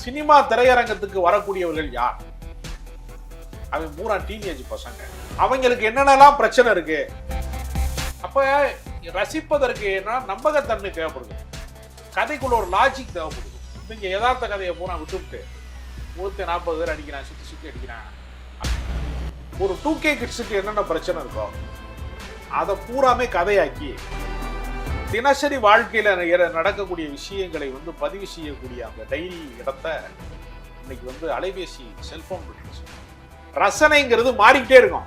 Cinema திரையரங்கத்துக்கு வரக்கூடியவர்கள் யார்? அவன் பூரா டீனேஜ் பசங்க. அவங்களுக்கு என்னென்னலாம் பிரச்சனை இருக்கு? அப்ப ரசிப்பதற்கு என்ன நம்பகத்தன்மை தேவைப்படுது, கதைக்குள்ள ஒரு லாஜிக் தேவைப்படுது. நீங்க யதார்த்த கதையை பூரா விட்டுவிட்டு 40 பேர் அடிக்கிறான், சுத்தி சுத்தி அடிக்கிறான். ஒரு 2K கிட்ஸுக்கு என்னென்ன பிரச்சனை இருக்கோ அதை பூராமே கதையாக்கி தினசரி வாழ்க்கையில நடக்கக்கூடிய விஷயங்களை பதிவு செய்யக்கூடிய அந்த டைரி இடத்தை இன்னைக்கு அலைபேசி செல்போன் விட்டுருச்சு. ரசனைங்கிறது மாறிக்கிட்டே இருக்கும்.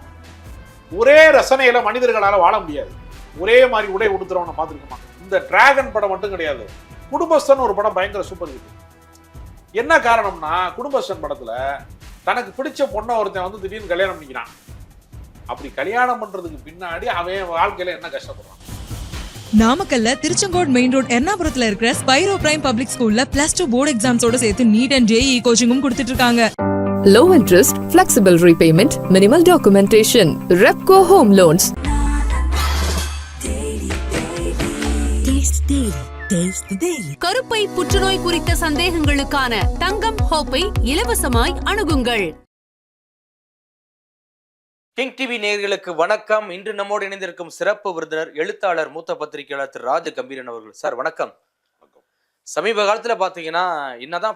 ஒரே ரசனையில மனிதர்களால வாழ முடியாது. ஒரே மாதிரி உடை உடுத்துறவனை பார்த்துருக்கோமா? இந்த டிராகன் படம் மட்டும் கிடையாது, குடும்பஸ்தன் ஒரு படம் பயங்கர சூப்பர் ஹிட். என்ன காரணம்னா, குடும்பஸ்தன் படத்துல தனக்கு பிடிச்ச பொண்ணை ஒருத்தன் திடீர்னு கல்யாணம் பண்ணிக்கிறான். அப்படி கல்யாணம் பண்றதுக்கு பின்னாடி அவன் வாழ்க்கையில என்ன கஷ்டப்படுறான்? நாமக்கல்ல திருச்செங்கோடு மெயின் ரோட் எர்ணாபுரத்துல இருக்கிற ஸ்பைரோ பிரைம் பப்ளிக் ஸ்கூல்ல +2 போர்டு எக்ஸாம்ஸோட சேர்த்து நீட் அண்ட் JEE கோச்சிங்கும் கொடுத்துட்டு இருக்காங்க. Low interest, flexible repayment, minimal documentation. Repco Home Loans. கருப்பை புற்றுநோய் குறித்த சந்தேகங்களுக்கான தங்கம் ஹோப்பை இலவசமாய் அணுகுங்கள். கிங் டிவி நேயர்களுக்கு வணக்கம். இன்று நம்மோடு இணைந்திருக்கும் சிறப்பு விருந்தினர் எழுத்தாளர், மூத்த பத்திரிகையாளர் திரு ராஜ கம்பீரன் அவர்கள். சார் வணக்கம். சமீப காலத்துல பாத்தீங்கன்னா என்னதான்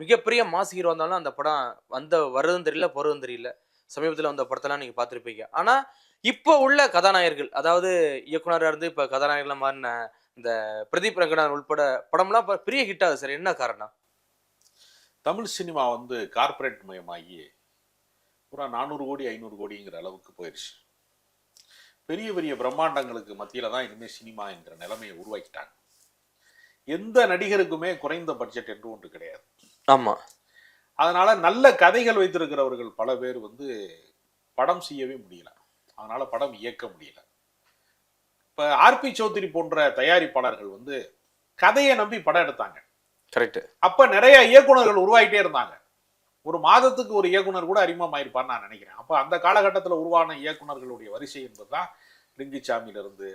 மிகப்பெரிய மாஸ் ஹீரோ வந்தாலும் அந்த படம் வர்றதும் தெரியல, போறதும் தெரியல. சமீபத்துல வந்த படத்தெல்லாம் நீங்க பார்த்துருப்பீங்க. ஆனா இப்போ உள்ள கதாநாயகர்கள், அதாவது இயக்குனராக இருந்து இப்ப கதாநாயகர்களா மாறின இந்த பிரதீப் ரங்கநாதன் உள்பட படம்லாம் பெரிய ஹிட் ஆகுது சார். என்ன காரணம்? தமிழ் சினிமா கார்பரேட் மயமாகி பூரா 400 கோடி 500 கோடிங்கிற அளவுக்கு போயிடுச்சு. பெரிய பெரிய பிரம்மாண்டங்களுக்கு மத்தியில தான் இனிமே சினிமா என்ற நிலைமையை உருவாக்கிட்டாங்க. எந்த நடிகருக்குமே குறைந்த பட்ஜெட் என்று ஒன்று கிடையாது. ஆமா. அதனால நல்ல கதைகள் வைத்திருக்கிறவர்கள் பல பேர் படம் செய்யவே முடியல. அதனால படம் இயக்க முடியல. இப்ப RP சௌத்ரி போன்ற தயாரிப்பாளர்கள் கதையை நம்பி படம் எடுத்தாங்க. கரெக்ட். அப்ப நிறைய இயக்குனர்கள் உருவாகிட்டே இருந்தாங்க. ஒரு மாதத்துக்கு ஒரு இயக்குனர் கூட அறிமுகமாயிருப்பான்னு நான் நினைக்கிறேன். அப்ப அந்த காலகட்டத்தில் உருவான இயக்குனர்களுடைய வரிசை என்பதுதான் லிங்குசாமியில இருந்து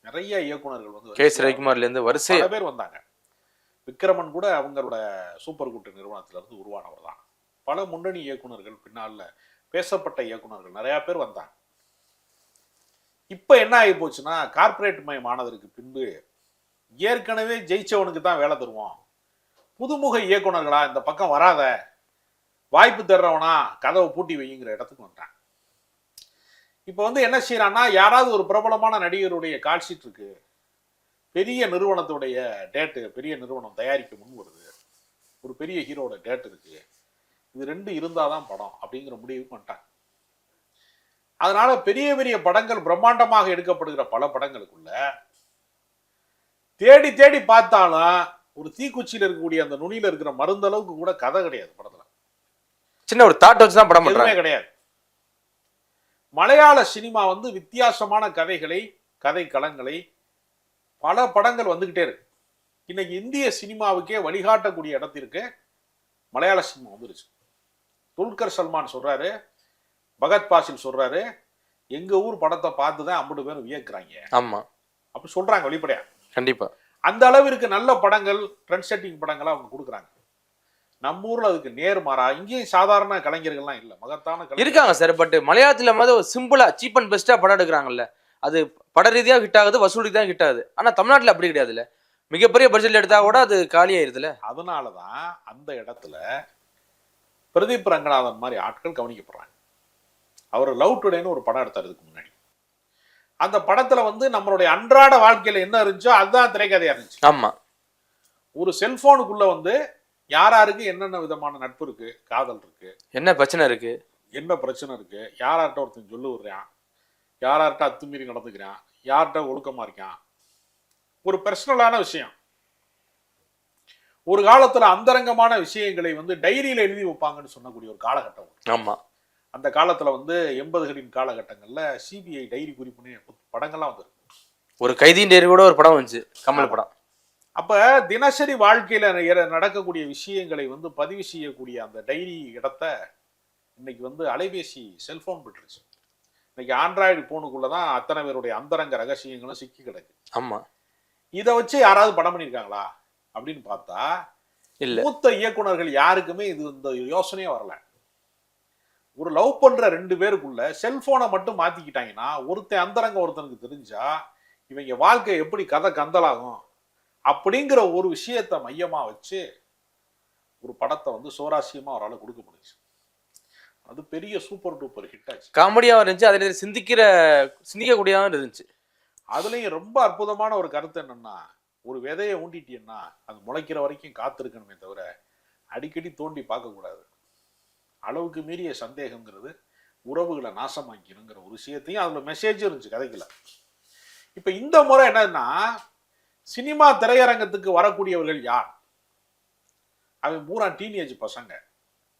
நிறைய இயக்குனர்கள் K. ரவிக்குமார்ல இருந்து வரிசை பேர் வந்தாங்க. விக்ரமன் கூட அவங்களோட சூப்பர் குட் நிறுவனத்துல இருந்து உருவானவர் தான். பல முன்னணி இயக்குனர்கள், பின்னால பேசப்பட்ட இயக்குனர்கள் நிறைய பேர் வந்தாங்க. இப்ப என்ன ஆகி போச்சுன்னா, கார்பரேட் மயமானதற்கு பின்பு ஏற்கனவே ஜெயிச்சவனுக்கு தான் வேலை தருவோம், புதுமுக இயக்குனர்களா இந்த பக்கம் வராத, வாய்ப்பு தர்றவனா கதவை பூட்டி வைங்கிற இடத்துக்கு வந்துட்டான். இப்ப என்ன செய்யறான்னா, யாராவது ஒரு பிரபலமான நடிகருடைய கால்ஷீட் இருக்கு, பெரிய நிறுவனத்துடைய டேட்டு, பெரிய நிறுவனம் தயாரிக்க முன் வருது, ஒரு பெரிய ஹீரோட டேட் இருக்கு, இது 2 இருந்தாதான் படம் அப்படிங்கிற முடிவுக்கு வந்துட்டாங்க. அதனால பெரிய பெரிய படங்கள், பிரம்மாண்டமாக எடுக்கப்படுகிற பல படங்களுக்குள்ள தேடி தேடி பார்த்தாலும் ஒரு தீக்குச்சியில் இருக்கக்கூடிய அந்த நுனியில இருக்கிற மருந்து அளவுக்கு கூட கதை கிடையாது படத்துல. சின்ன ஒரு தாட் வச்சு தான் படம் பண்றாங்க. கிடையாது. மலையாள சினிமா வித்தியாசமான கதைகளை, கதை களங்களை, பல படங்கள் வந்துகிட்டே இருக்கு. இன்னைக்கு இந்திய சினிமாவுக்கே வழிகாட்டக்கூடிய இடத்திற்கு மலையாள சினிமா வந்துருச்சு. துல்கர் சல்மான் சொல்றாரு, பகத் பாசில் சொல்றாரு, எங்க ஊர் படத்தை பார்த்துதான் 50 பேரும் வியக்குறாங்க. ஆமா, அப்படி சொல்றாங்க வெளிப்படையா. கண்டிப்பா. அந்த அளவிற்கு நல்ல படங்கள், ட்ரெண்ட் செட்டிங் படங்களை அவங்க கொடுக்குறாங்க. நம்ம ஊர்ல அதுக்கு நேர்மாறா இங்கேயும் சாதாரண கலைஞர்கள்லாம் இல்ல, மகத்தான இருக்காங்க சார். பட் மலையாளத்துல சிம்பிளா சீப் அண்ட் பெஸ்டா படம் எடுக்கிறாங்கல்ல, அது பட ரீதியா ஹிட் ஆகுது, வசூல் ரீதியா ஹிட் ஆகுது. ஆனா தமிழ்நாட்டுல அப்படி கிடையாதுல்ல, மிகப்பெரிய பட்ஜெட்ல எடுத்தா கூட அது காலியாயிருதுல. அதனாலதான் அந்த இடத்துல பிரதீப் ரங்கநாதன் மாதிரி ஆட்கள் கவனிக்கப்படுறாங்க. அவர் லவ் டுடேன்னு ஒரு படம் எடுத்ததுக்கு முன்னாடி அந்த படத்துல நம்மளுடைய அன்றாட வாழ்க்கையில என்ன இருந்துச்சோ அதுதான் திரைக்கதையா இருந்துச்சு. ஆமா. ஒரு செல்போனுக்குள்ள யாராருக்கு என்னென்ன விதமான நட்பு இருக்கு, காதல் இருக்கு, என்ன பிரச்சனை இருக்கு, யார்கிட்ட ஒருத்தன் சொல்லு விடுறான், யார்கிட்ட அத்துமீறி நடந்துக்கிறான், யார்கிட்ட ஒழுக்கமா இருக்கான், ஒரு பர்சனலான விஷயம். ஒரு காலத்துல அந்தரங்கமான விஷயங்களை டைரியில எழுதி வைப்பாங்கன்னு சொன்னக்கூடிய ஒரு காலகட்டம். ஆமா. அந்த காலத்துல 80களின் காலகட்டங்கள்ல CBI டைரி குறிப்புன்னு படங்கள்லாம் வந்திருக்கு. ஒரு கைதியின் டைரி கூட ஒரு படம் வந்துச்சு, கமல் படம். அப்ப தினசரி வாழ்க்கையில நடக்கக்கூடிய விஷயங்களை பதிவு செய்யக்கூடிய அந்த டைரி இடத்தை இன்னைக்கு அலைபேசி செல்போன் விட்டுருச்சு. இன்னைக்கு ஆண்ட்ராய்டு போனுக்குள்ளதான் அத்தனை பேருடைய அந்தரங்க ரகசியங்களும் சிக்கி கிடக்கு. ஆமா. இதை வச்சு யாராவது படம் பண்ணியிருக்காங்களா அப்படின்னு பார்த்தா இல்ல. மூத்த இயக்குனர்கள் யாருக்குமே இந்த யோசனையே வரல. ஒரு லவ் பண்ற 2 பேருக்குள்ள செல்போனை மட்டும் மாத்திக்கிட்டாங்கன்னா ஒருத்தன் அந்தரங்க ஒருத்தனுக்கு தெரிஞ்சா இவங்க வாழ்க்கை எப்படி கதை கந்தலாகும் அப்படிங்கிற ஒரு விஷயத்தை மையமா வச்சு ஒரு படத்தை வந்து சுவாரஸ்யமா ஒரு ஆளு கொடுக்க முடிஞ்சு. அது பெரிய சூப்பர் டூப்பர் ஹிட் ஆச்சு. காமெடியாவும் இருந்துச்சு, அதே நேரம் சிந்திக்கக்கூடியதாகவும் இருந்துச்சு. அதுலயும் ரொம்ப அற்புதமான ஒரு கருத்து என்னன்னா, ஒரு விதையை ஊண்டிட்டீங்கன்னா அது முளைக்கிற வரைக்கும் காத்திருக்கணுமே தவிர அடிக்கடி தோண்டி பார்க்க கூடாது. அளவுக்கு மீறிய சந்தேகங்கிறது உறவுகளை நாசமாக்கினுங்கிற ஒரு விஷயத்தையும் அதுல மெசேஜ் இருந்துச்சு கதைக்குள்ள. இப்ப இந்த முறை என்னன்னா, சினிமா திரையரங்கத்துக்கு வரக்கூடியவர்கள் யார்? அவன் பூரா டீனேஜ் பசங்க,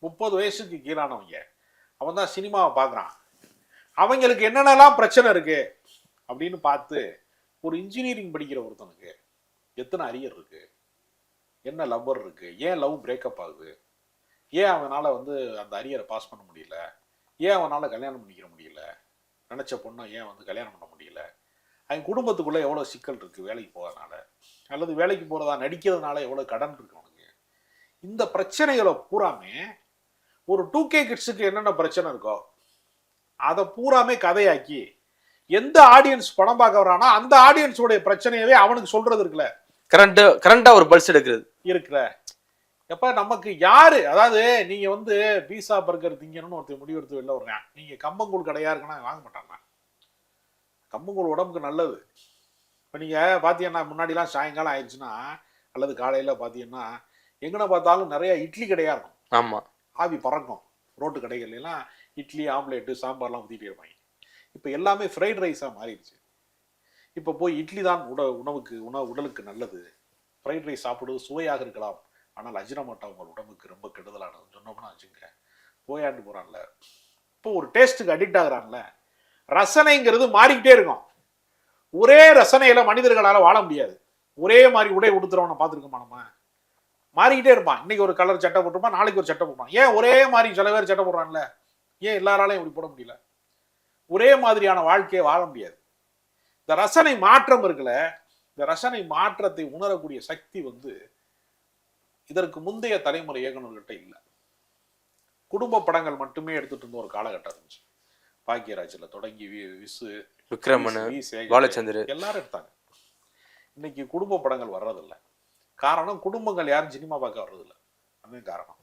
30 வயசுக்கு கீழானவங்க. அவன் தான் சினிமாவை பார்க்குறான். அவங்களுக்கு என்னென்னலாம் பிரச்சனை இருக்கு அப்படின்னு பார்த்து, ஒரு இன்ஜினியரிங் படிக்கிற ஒருத்தனுக்கு எத்தனை அரியர் இருக்கு, என்ன லவ்வர் இருக்கு, ஏன் லவ் பிரேக்கப் ஆகுது, ஏன் அவனால வந்து அந்த அரியரை பாஸ் பண்ண முடியல, ஏன் அவனால கல்யாணம் பண்ணிக்கிற முடியல, நினைச்ச பொண்ணை ஏன் வந்து கல்யாணம் பண்ண முடியல, அவன் குடும்பத்துக்குள்ள எவ்வளோ சிக்கல் இருக்கு வேலைக்கு போகிறதுனால, அல்லது வேலைக்கு போகிறதா நடிக்கிறதுனால எவ்வளோ கடன் இருக்கு அவனுக்கு. இந்த பிரச்சனைகளை பூராமே ஒரு 2K கிட்ஸுக்கு என்னென்ன பிரச்சனை இருக்கோ அதை பூராமே கதையாக்கி எந்த ஆடியன்ஸ் படம் பார்க்க வரானா அந்த ஆடியன்ஸோடைய பிரச்சனையவே அவனுக்கு சொல்றது இருக்குல்ல, கரண்டா ஒரு பல்ஸ் எடுக்கிறது இருக்கிற. எப்ப நமக்கு யாரு, அதாவது நீங்க வந்து பீஸா பர்கர் திங்கணும்னு ஒருத்தர் முடிவெடுத்து வெளில வருவேன், நீங்க கம்பங்கூழ் கடையா இருக்குன்னா வாங்க மாட்டாங்க. கம்பங்கூழ் உடம்புக்கு நல்லது. இப்போ நீங்க பாத்தீங்கன்னா முன்னாடிலாம் சாயங்காலம் ஆயிடுச்சுன்னா அல்லது காலையில பாத்தீங்கன்னா எங்கன பார்த்தாலும் நிறைய இட்லி கடையா இருக்கும். ஆமா, ஆவி பறக்கும். ரோட்டு கடைகள் எல்லாம் இட்லி ஆம்லேட்டு சாம்பார்லாம் ஊற்றிட்டே இருப்பாங்க. இப்போ எல்லாமே ஃப்ரைட் ரைஸாக மாறிடுச்சு. இப்போ போய் இட்லி தான் உடலுக்கு நல்லது, ஃப்ரைட் ரைஸ் சாப்பிடுவது சுவையாக இருக்கலாம், ஆனால் அஜினமோட்டோ உங்கள் உடம்புக்கு ரொம்ப கெடுதலானது சொன்னோம்னா வச்சுங்க போயாண்டு போகிறான்ல. இப்போ ஒரு டேஸ்ட்டுக்கு அடிக்ட் ஆகுறான்ல. ரசனைங்கிறது மாறிக்கிட்டே இருக்கும். ஒரே ரசனையில் மனிதர்களால் வாழ முடியாது. ஒரே மாதிரி உடை உடுத்துறவனை பார்த்துருக்கோமா நம்ம? மாறிக்கிட்டே இருப்பான். இன்னைக்கு ஒரு கலர் சட்டை போட்டுப்பான், நாளைக்கு ஒரு சட்டை போடுவான். ஏன் ஒரே மாதிரி சில பேர் சட்டை போடுறான்ல, ஏன் எல்லாராலையும் இப்படி போட முடியல? ஒரே மாதிரியான வாழ்க்கையை வாழ முடியாது. இந்த ரசனை மாற்றம் இருக்குல்ல, இந்த ரசனை மாற்றத்தை உணரக்கூடிய சக்தி வந்து இதற்கு முந்தைய தலைமுறை இயக்குநர்கிட்ட இல்லை. குடும்ப படங்கள் மட்டுமே எடுத்துட்டு இருந்த ஒரு காலகட்டம் இருந்துச்சு. பாக்கியராஜ்ல தொடங்கி விசு, விக்ரமன், பாலச்சந்தர் எல்லாரும் எடுத்தாங்க. இன்னைக்கு குடும்ப படங்கள் வர்றதில்லை. காரணம், குடும்பங்கள் யாரும் சினிமா பார்க்க வர்றதில்லை. அதுதான் காரணம்.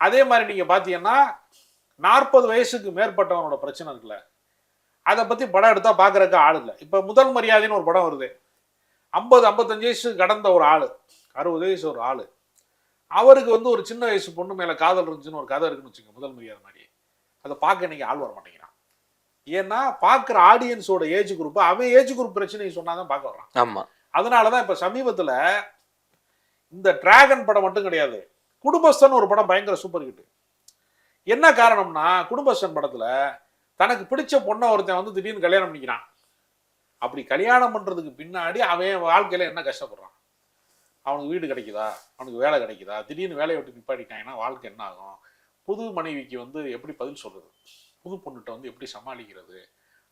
அதே மாதிரி நீங்க பாத்தீங்கன்னா 40 வயசுக்கு மேற்பட்டவனோட பிரச்சனை இருக்குல்ல, அதை பத்தி படம் எடுத்தா பாக்குறதுக்கு ஆள் இல்லை. இப்ப முதல் மரியாதைன்னு ஒரு படம் வருது. 50-55 வயசு கடந்த ஒரு ஆளு, 60 வயசு ஒரு ஆளு, அவருக்கு வந்து ஒரு சின்ன வயசு பொண்ணு மேல காதல் இருந்துச்சுன்னு ஒரு கதை இருக்குன்னு வச்சுங்க, முதல் மரியாதை மாதிரி. அதை பார்க்க இன்னைக்கு ஆள் வர மாட்டேங்கிறான். ஏன்னா பாக்குற ஆடியன்ஸோட ஏஜ் குரூப், அவன் ஏஜ் குரூப் பிரச்சனையை சொன்னாதான் பார்க்க வர்றான். ஆமா, அதனாலதான் இப்ப சமீபத்துல இந்த டிராகன் படம் மட்டும் கிடையாது, குடும்பஸ்தன் ஒரு படம் பயங்கர சூப்பர் ஹிட். என்ன காரணம்னா, குடும்பஸ்தன் படத்துல தனக்கு பிடிச்ச பொண்ணை ஒருத்தன் வந்து திடீர்னு கல்யாணம் பண்ணிக்கிறான். அப்படி கல்யாணம் பண்றதுக்கு பின்னாடி அவன் வாழ்க்கையில என்ன கஷ்டப்படுறான், அவனுக்கு வீடு கிடைக்குதா, அவனுக்கு வேலை கிடைக்குதா, திடீர்னு வேலையை விட்டு நிப்பாட்டிட்டாங்கன்னா வாழ்க்கை என்ன ஆகும், புது மனைவிக்கு வந்து எப்படி பதில் சொல்றது, புது பொண்ணுகிட்ட வந்து எப்படி சமாளிக்கிறது,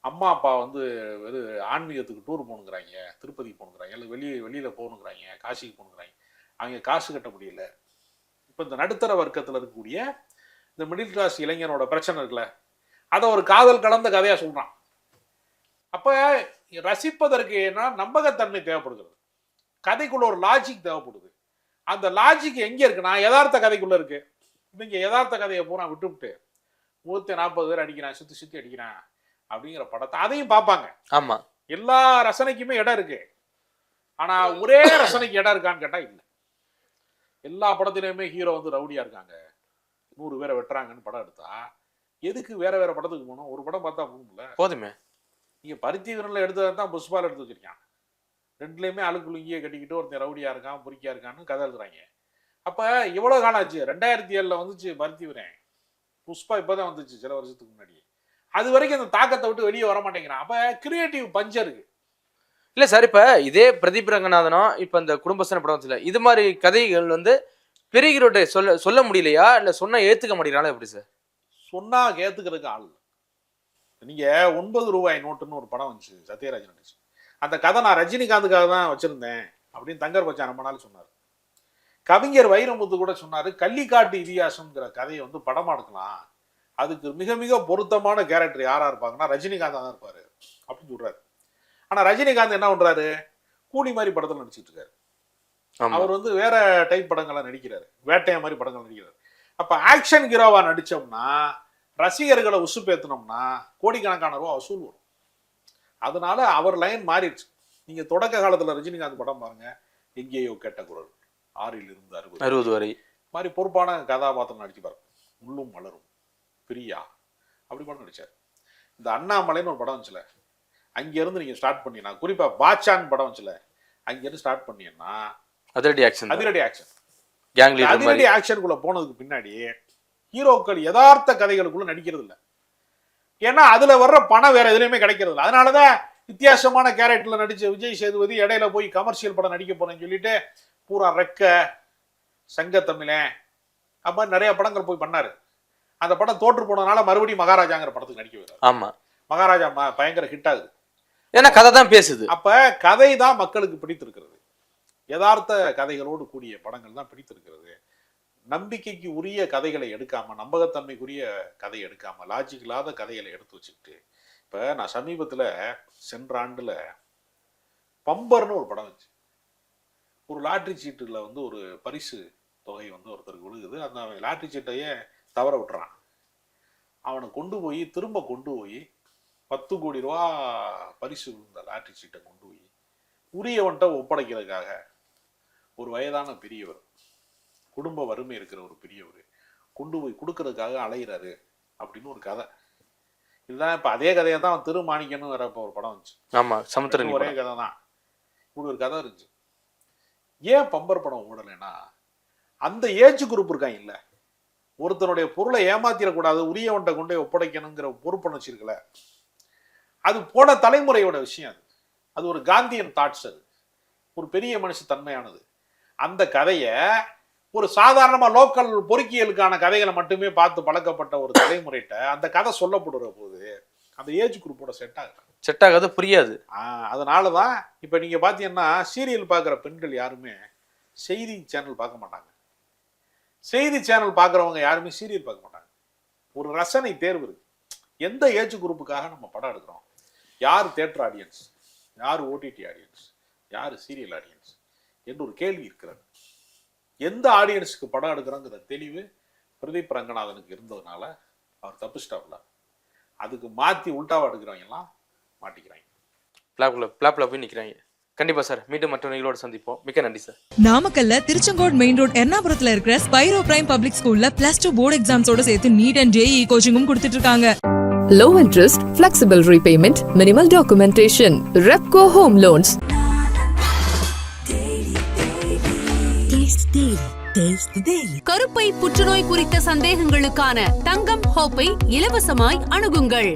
அம்மா அப்பா வந்து வெறும் ஆன்மீகத்துக்கு டூர் போகணுங்கிறாங்க, திருப்பதிக்கு போகணுங்கிறாங்க, இல்லை வெளியில போகணுங்கிறாங்க, காசிக்கு போகணுங்கிறாங்க, அவங்க காசு கட்ட முடியல. இப்போ இந்த நடுத்தர வர்க்கத்தில் இருக்கக்கூடிய இந்த மிடில் கிளாஸ் இளைஞனோட பிரச்சனை இருக்குல்ல, அதை ஒரு காதல் கலந்த கதையா சொல்றான். அப்ப ரசிப்பதற்கு என்ன நம்பகத்தன்மை தேவைப்படுகிறது, கதைக்குள்ள ஒரு லாஜிக் தேவைப்படுது. அந்த லாஜிக் எங்க இருக்குன்னா யதார்த்த கதைக்குள்ள இருக்கு. நீங்க யதார்த்த கதையை பூரா விட்டுவிட்டு 140 பேர் அடிக்கிறான், சுத்தி சுத்தி அடிக்கிறான் அப்படிங்கிற படத்தை அதையும் பார்ப்பாங்க. ஆமா, எல்லா ரசனைக்குமே இடம் இருக்கு. ஆனா ஒரே ரசனைக்கு இடம் இருக்கான்னு கேட்டா இல்லை. எல்லா படத்திலையுமே ஹீரோ வந்து ரவுடியா இருக்காங்க, 100 பேரை வெட்டுறாங்கன்னு படம் எடுத்தா எதுக்கு வேற வேற படத்துக்கு போகணும்? ஒரு படம் பார்த்தா போகும்ல, போதுமே. நீங்க பருத்தி வீரன்ல எடுத்ததை தான் புஷ்பால எடுத்து வச்சிருக்கான். ரெண்டுலையுமே அழுக்குலுங்கியே கட்டிக்கிட்டு ஒருத்தன் ரவுடியா இருக்கான், பொறிக்கியா இருக்கான்னு கதை எழுதுறாங்க. அப்ப எவ்வளவு காலம் ஆச்சு? 2007 வந்துச்சு பருத்தி வீரன், புஷ்பா இப்பதான் வந்துச்சு சில வருஷத்துக்கு முன்னாடி. அது வரைக்கும் அந்த தாக்கத்தை விட்டு வெளியே வர மாட்டேங்கிறான். அப்ப கிரியேட்டிவ் பஞ்சர் இருக்கு. இல்ல சார், இப்ப இதே பிரதீப் ரங்கநாதனும் இப்ப இந்த குடும்பஸ்தன் படம் இது மாதிரி கதைகள் வந்து பெரிய ஹீரோட்ட சொல்ல முடியலையா, இல்ல சொன்னா ஏத்துக்க மாட்டேங்கிறாங்களா எப்படி சார்? சொன்னா ஏத்துக்கிறதுக்கு ஆள். நீங்க 9 ரூபாய் நோட்டுன்னு ஒரு படம் வந்துச்சு, சத்யராஜ் நடிச்சு. அந்த கதை நான் ரஜினிகாந்துக்காக தான் வச்சிருந்தேன் அப்படின்னு தங்கர் பச்சான் ரொம்ப நாள் சொன்னார். கவிஞர் வைரமுத்து கூட சொன்னாரு, கள்ளிக்காட்டு இதிகாசம்ங்கிற கதையை வந்து படமா எடுக்கலாம், அதுக்கு மிக மிக பொருத்தமான கேரக்டர் யாரா இருப்பாங்கன்னா ரஜினிகாந்த் தான் இருப்பாரு அப்படின்னு சொல்றாரு. ஆனா ரஜினிகாந்த் என்ன பண்றாரு, கூலி மாதிரி படத்துல நடிச்சிட்டு இருக்காரு. அவர் வந்து வேற டைப் படங்களை நடிக்கிறாரு, வேட்டையா மாதிரி படங்கள் நடிக்கிறாரு. அப்ப ஆக்ஷன் ஹீரோவா நடிச்சோம்னா, ரசிகர்களை உசுப்பேத்தனோம்னா கோடிக்கணக்கான ரூபா வசூல் வரும். அதனால அவர் லைன் மாறிடுச்சு. நீங்க தொடக்க காலத்துல ரஜினிகாந்த் படம் பாருங்க, எங்கேயோ கேட்ட குரல், 6 இருந்து 60 வரை மாதிரி பொறுப்பான கதாபாத்திரம் நடிச்சு பாருங்க. முள்ளும் மலரும், பிரியா, அப்படி படம் நடிச்சார். இந்த அண்ணாமலைன்னு ஒரு படம் வந்துச்சுல, அங்கிருந்து நீங்க ஸ்டார்ட் பண்ணீங்கன்னா, குறிப்பா பாட்சான் படம் வந்துச்சுல, அங்கிருந்து ஸ்டார்ட் பண்ணீங்கன்னா அதிரடி ஆக்ஷன் அதிரடி ஆக்ஷனுக்குள்ள போனதுக்கு பின்னாடி ஹீரோக்கள் யதார்த்த கதைகளுக்குள்ள நடிக்கிறது இல்லை. ஏன்னா அதுல வர்ற பணம் வேற எதுலையுமே கிடைக்கிறது இல்லை. அதனாலதான் வித்தியாசமான கேரக்டர்ல நடிச்ச விஜய் சேதுபதி இடையில போய் கமர்ஷியல் படம் நடிக்க போறேன்னு சொல்லிட்டு பூரா ரெக்க, சங்கத்தமிழன், அப்ப நிறைய படங்கள் போய் பண்ணாரு. அந்த படம் தோற்று போனதுனால மறுபடியும் மகாராஜாங்கிற படத்துக்கு நடிக்க வைக்கிறார். ஆமா, மகாராஜா பயங்கர ஹிட் ஆகுது. ஏன்னா கதை தான் பேசுது. அப்ப கதை தான் மக்களுக்கு பிடித்திருக்கிறது. யதார்த்த கதைகளோடு கூடிய படங்கள் தான் பிடித்திருக்கிறது. நம்பிக்கைக்கு உரிய கதைகளை எடுக்காம, நம்பகத்தன்மைக்குரிய கதை எடுக்காம, லாஜிக் இல்லாத கதைகளை எடுத்து வச்சுக்கிட்டு, இப்ப நான் சமீபத்துல சென்ற ஆண்டுல பம்பர்னு ஒரு படம் வந்துச்சு. ஒரு லாட்டரி சீட்டுல வந்து ஒரு பரிசு தொகை வந்து ஒருத்தருக்கு விழுகுது. அந்த லாட்டரி சீட்டையே தவற விட்டுறான். அவனை திரும்ப கொண்டு போய் 10 கோடி ரூபா பரிசு விழுந்த லாட்டரி சீட்டை கொண்டு போய் உரியவன்ட்ட ஒப்படைக்கிறதுக்காக ஒரு வயதான பெரியவர், குடும்ப வறுமை இருக்கிற ஒரு பெரியவர் கொண்டு போய் கொடுக்கறதுக்காக அலைகிறாரு அப்படின்னு ஒரு கதை. இதுதான் இப்ப அதே கதையை தான் திருமாணிக்கன்னு வேற ஒரு படம் வந்துச்சு. ஆமா, சமுத்திரம் ஒரே கதை தான். இப்படி ஒரு கதை இருந்துச்சு. ஏன் பம்பர் படம் ஓடலைன்னா, அந்த ஏஜ் குரூப் இருக்காங்க இல்ல, ஒருத்தனுடைய பொருளை ஏமாத்திடக்கூடாது, உரியவன்ட்ட கொண்டு போய் ஒப்படைக்கணுங்கிற பொறுப்புணர்ச்சி இருக்குல்ல, அது போன தலைமுறையோட விஷயம். அது ஒரு காந்தியன் தாட்ஸ். அது ஒரு பெரிய மனுஷ தன்மையானது. அந்த கதையை ஒரு சாதாரணமா லோக்கல் பொறுக்கியலுக்கான கதைகளை மட்டுமே பார்த்து பழக்கப்பட்ட ஒரு தலைமுறைகிட்ட அந்த கதை சொல்லப்படுற போது அந்த ஏஜ் குரூப்போட செட் ஆகாது, புரியாது. அதனாலதான் இப்ப நீங்க பாத்தீங்கன்னா சீரியல் பார்க்குற பெண்கள் யாருமே செய்தி சேனல் பார்க்க மாட்டாங்க. செய்தி சேனல் பார்க்குறவங்க யாருமே சீரியல் பார்க்க மாட்டாங்க. ஒரு ரசனை தேர்வு இருக்கு. எந்த ஏஜ் குரூப்புக்காக நம்ம படம் எடுக்கிறோம், யார் தியேட்டர் ஆடியன்ஸ், யார் ஓடிடி ஆடியன்ஸ், யார் சீரியல் ஆடியன்ஸ் என்று ஒரு கேள்வி இருக்கிறது. எந்த ஆடியன்ஸுக்கு படம் எடுக்கிறோங்கிற தெளிவு பிரதீப் ரங்கநாதனுக்கு இருந்ததுனால அவர் தப்பிச்சிட்டாப்ல. அதுக்கு மாற்றி உல்டாவா எடுக்கிறவங்க எல்லாம் மாட்டிக்கிறாங்க, பிளாப்ல போய் நிற்கிறாங்க. கண்டிப்பா சார், மீண்டும் மற்ற நிகழ்வோடு சந்திப்போம். மிக்க நன்றி சார். நாமக்கல்ல திருச்செங்கோடு மெயின் ரோட் எர்ணாபுரத்துல இருக்கிற ஸ்பைரோ பிரைம் பப்ளிக் ஸ்கூல்ல +2 போர்டு எக்ஸாம்ஸோட சேர்த்து நீட் அண்ட் JEE கோச்சிங்கும் கொடுத்துட்டு இருக்காங்க. Low interest, flexible repayment, minimal documentation. Repco Home Loans. கருப்பை புற்றுநோய் குறித்த சந்தேகங்களுக்கான தங்கம் ஹோப்பை இலவசமாய் அணுகுங்கள்.